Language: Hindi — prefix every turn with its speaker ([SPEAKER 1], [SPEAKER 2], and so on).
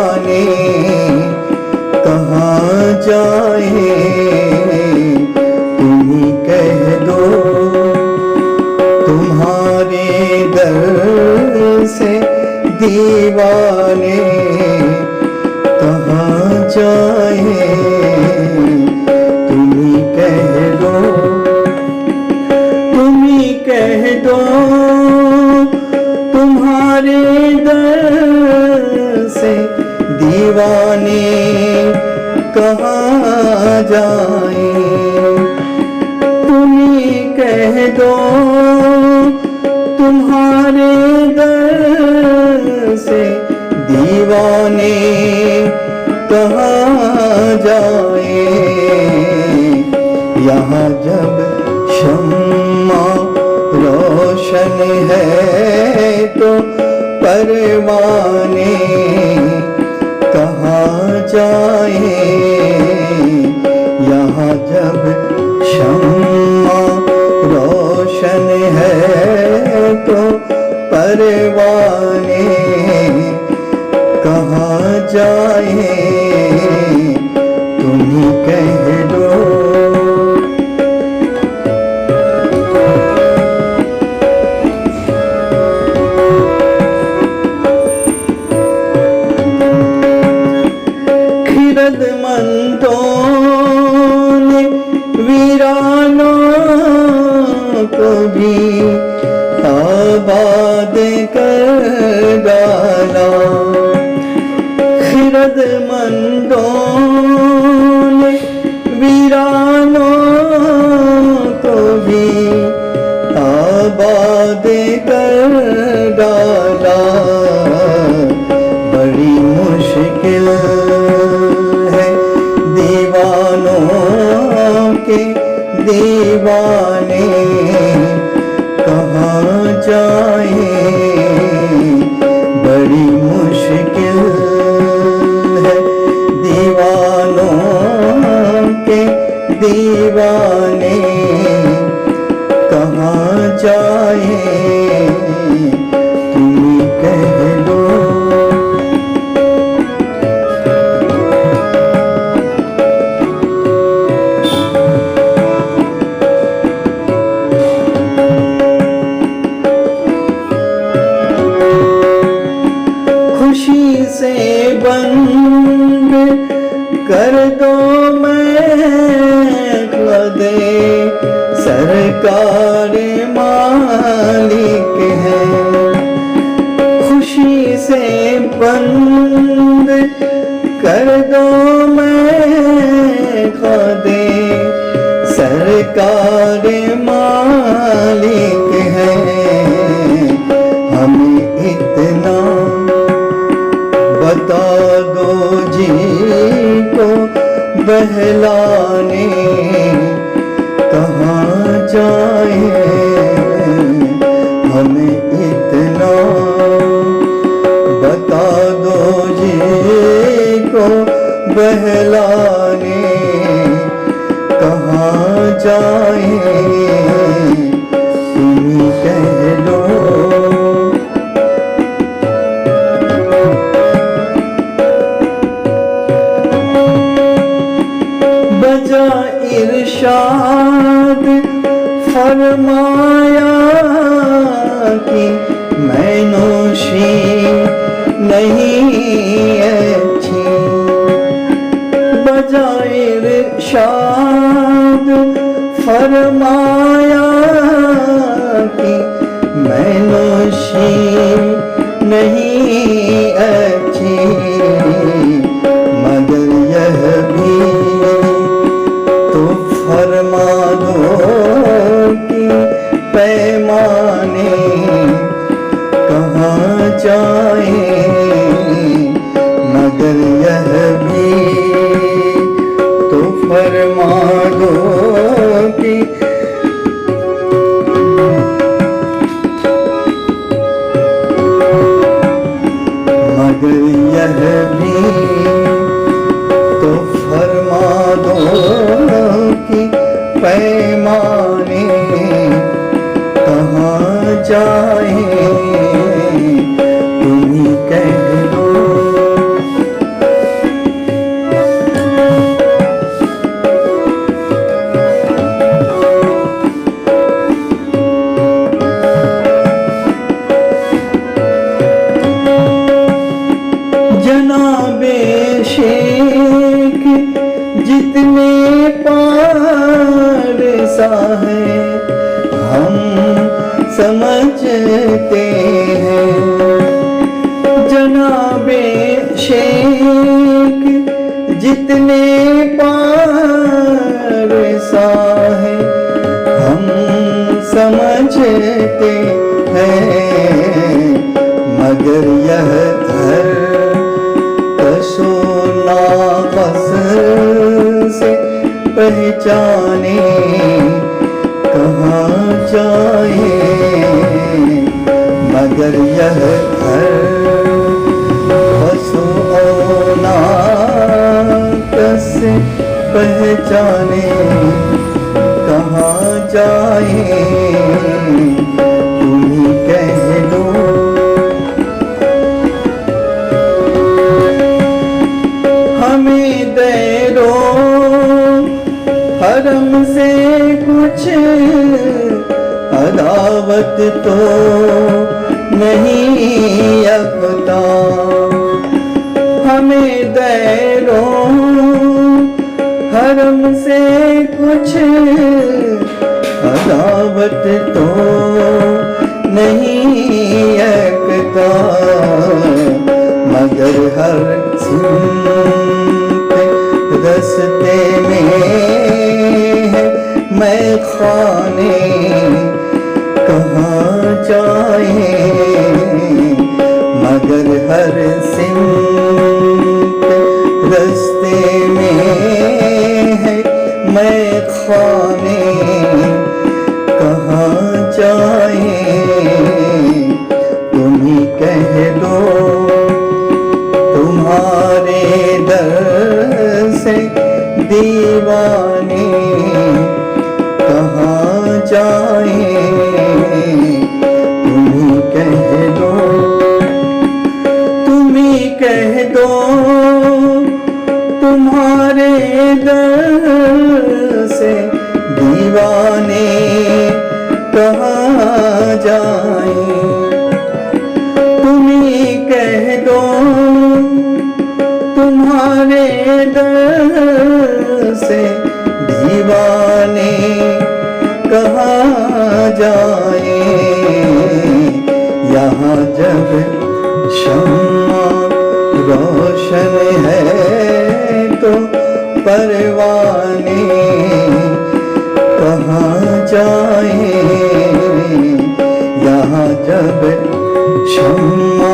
[SPEAKER 1] दीवाने कहाँ जाए, तुम ही कह दो। तुम्हारे दर से दीवाने कहाँ जाए, तुम ही कह दो। तुम ही कह दो तुम्हारे दर से दीवाने कहाँ जाए, तुम ही कह दो तुम्हारे दर से दीवाने कहाँ जाए। यहाँ जब शम्मा रोशन है तो परवाने कहाँ जाए। यहाँ जब शम्मा रोशन है तो परवाने कहाँ जाए, तुम ही कह दो। खिरदमंदों ने वीरानों को भी आबाद कर डाला। खिरदमंदों ने वीरानों को भी आबाद कर डाला। बड़ी मुश्किल है दीवानों के दीवाने कहाँ जाए। बड़ी मुश्किल है दीवानों के दीवाने कहाँ जाए, तुम ही कह दो। खुशी से बंद कर दो मैं खुदे, सरकार मालिक है। खुशी से बंद कर दो मैं खुदे, सरकार मालिक है। हमें इतना बता दो जी को बहलाने कहाँ जाए। हमें इतना बता दो जी को बहलाने कहाँ जाए, तुम ही कह दो। बजा इरशाद फरमाया कि मैं नोशी नहीं अच्छी। बजा इरशाद फरमाया कि मैं नोशी नहीं अच्छी। मगर यह भी तो फरमा दो कि पैमाने कहाँ जाए, सा है हम समझते हैं। जनाबे शेख जितने पार सा है हम समझते हैं, मगर यह घर कशो नाक़स से पहचाने कहाँ जाए, मगर यह घर कशो नाक़स से पहचाने कहाँ जाए। तुम ही कह दो हमें दैरो हरम से कुछ अदावत तो नहीं अबता, हमें दैरो हरम से कुछ अदावत तो नहीं अकता, मगर हर सिमत रस्ते में है मैं खाने कहाँ जाए, मगर हर सिमत रस्ते में है मैं खाने कहाँ जाए। तुम ही कह दो तुम्हारे दर से दीवाने कहाँ जाए। तुम ही कह दो, तुम ही कह दो तुम्हारे दर से दीवाने कहाँ जाए। तुम ही कह दो तुम्हारे दर से दीवाने कहाँ जाए। यहाँ जब शम्मा रोशन है तो परवाने कहाँ जाए। यहाँ जब शम्मा